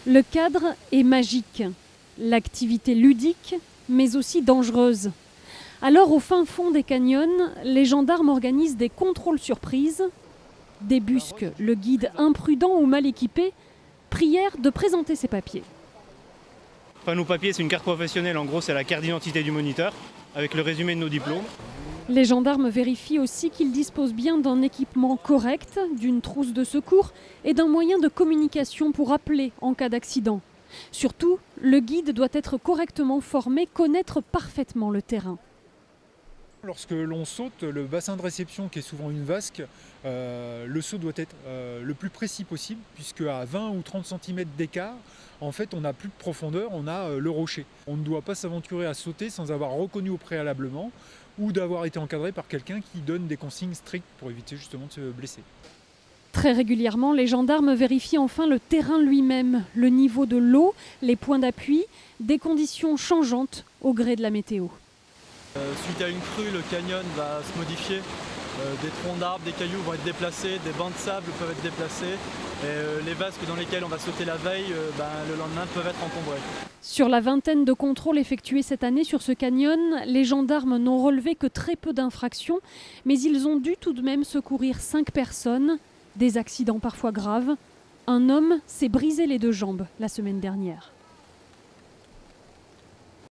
Le cadre est magique, l'activité ludique, mais aussi dangereuse. Alors au fin fond des canyons, les gendarmes organisent des contrôles surprises, débusquent le guide imprudent ou mal équipé, prière de présenter ses papiers. Enfin, nos papiers, c'est une carte professionnelle, en gros c'est la carte d'identité du moniteur, avec le résumé de nos diplômes. Les gendarmes vérifient aussi qu'ils disposent bien d'un équipement correct, d'une trousse de secours et d'un moyen de communication pour appeler en cas d'accident. Surtout, le guide doit être correctement formé, connaître parfaitement le terrain. Lorsque l'on saute, le bassin de réception qui est souvent une vasque, le saut doit être le plus précis possible puisque à 20 ou 30 cm d'écart, en fait, on n'a plus de profondeur, on a le rocher. On ne doit pas s'aventurer à sauter sans avoir reconnu au préalablement ou d'avoir été encadré par quelqu'un qui donne des consignes strictes pour éviter justement de se blesser. Très régulièrement, les gendarmes vérifient enfin le terrain lui-même, le niveau de l'eau, les points d'appui, des conditions changeantes au gré de la météo. Suite à une crue, le canyon va se modifier. Des troncs d'arbres, des cailloux vont être déplacés, des bancs de sable peuvent être déplacés. Et les vasques dans lesquelles on va sauter la veille, le lendemain peuvent être encombrés. Sur la vingtaine de contrôles effectués cette année sur ce canyon, les gendarmes n'ont relevé que très peu d'infractions, mais ils ont dû tout de même secourir 5 personnes, des accidents parfois graves. Un homme s'est brisé les 2 jambes la semaine dernière.